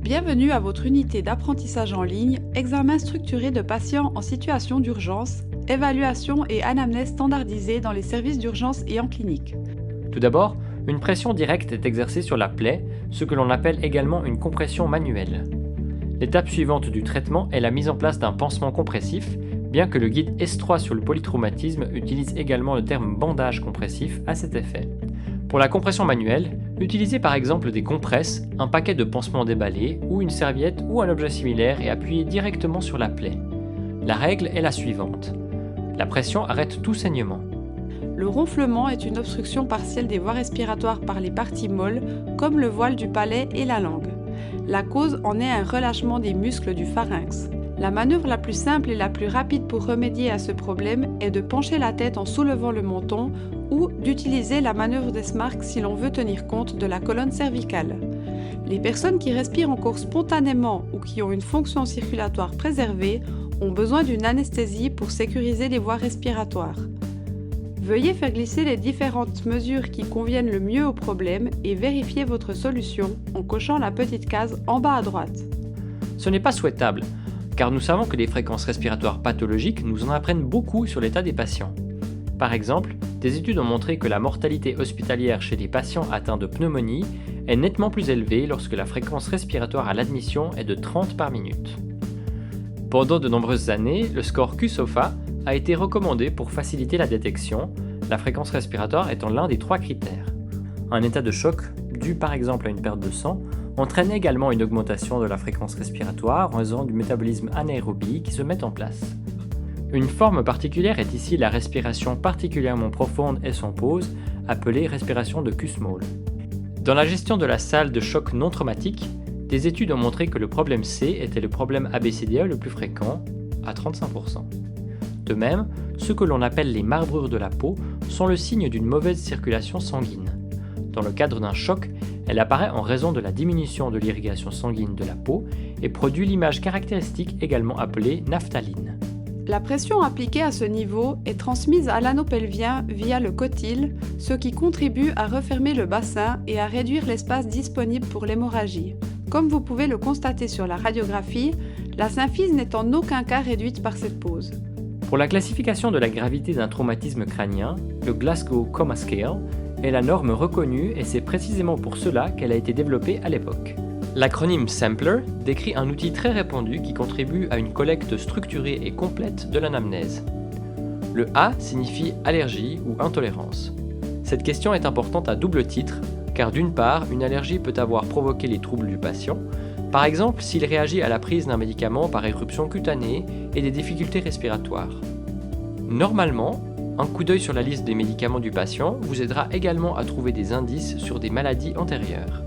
Bienvenue à votre unité d'apprentissage en ligne, examen structuré de patients en situation d'urgence, évaluation et anamnèse standardisée dans les services d'urgence et en clinique. Tout d'abord, une pression directe est exercée sur la plaie, ce que l'on appelle également une compression manuelle. L'étape suivante du traitement est la mise en place d'un pansement compressif, bien que le guide S3 sur le polytraumatisme utilise également le terme bandage compressif à cet effet. Pour la compression manuelle, utilisez par exemple des compresses, un paquet de pansements déballés ou une serviette ou un objet similaire et appuyez directement sur la plaie. La règle est la suivante. La pression arrête tout saignement. Le ronflement est une obstruction partielle des voies respiratoires par les parties molles, comme le voile du palais et la langue. La cause en est un relâchement des muscles du pharynx. La manœuvre la plus simple et la plus rapide pour remédier à ce problème est de pencher la tête en soulevant le menton ou d'utiliser la manœuvre d'Esmark si l'on veut tenir compte de la colonne cervicale. Les personnes qui respirent encore spontanément ou qui ont une fonction circulatoire préservée ont besoin d'une anesthésie pour sécuriser les voies respiratoires. Veuillez faire glisser les différentes mesures qui conviennent le mieux au problème et vérifier votre solution en cochant la petite case en bas à droite. Ce n'est pas souhaitable, car nous savons que les fréquences respiratoires pathologiques nous en apprennent beaucoup sur l'état des patients. Par exemple, des études ont montré que la mortalité hospitalière chez les patients atteints de pneumonie est nettement plus élevée lorsque la fréquence respiratoire à l'admission est de 30 par minute. Pendant de nombreuses années, le score QSOFA a été recommandé pour faciliter la détection, la fréquence respiratoire étant l'un des 3 critères. Un état de choc, dû par exemple à une perte de sang, entraîne également une augmentation de la fréquence respiratoire en raison du métabolisme anaérobie qui se met en place. Une forme particulière est ici la respiration particulièrement profonde et sans pause, appelée respiration de Kussmaul. Dans la gestion de la salle de choc non traumatique, des études ont montré que le problème C était le problème ABCDE le plus fréquent, à 35%. De même, ce que l'on appelle les marbrures de la peau sont le signe d'une mauvaise circulation sanguine. Dans le cadre d'un choc, elle apparaît en raison de la diminution de l'irrigation sanguine de la peau et produit l'image caractéristique également appelée naphtaline. La pression appliquée à ce niveau est transmise à l'anneau pelvien via le cotyle, ce qui contribue à refermer le bassin et à réduire l'espace disponible pour l'hémorragie. Comme vous pouvez le constater sur la radiographie, la symphyse n'est en aucun cas réduite par cette pose. Pour la classification de la gravité d'un traumatisme crânien, le Glasgow Coma Scale est la norme reconnue et c'est précisément pour cela qu'elle a été développée à l'époque. L'acronyme SAMPLER décrit un outil très répandu qui contribue à une collecte structurée et complète de l'anamnèse. Le A signifie allergie ou intolérance. Cette question est importante à double titre, car d'une part, une allergie peut avoir provoqué les troubles du patient, par exemple s'il réagit à la prise d'un médicament par éruption cutanée et des difficultés respiratoires. Normalement, un coup d'œil sur la liste des médicaments du patient vous aidera également à trouver des indices sur des maladies antérieures.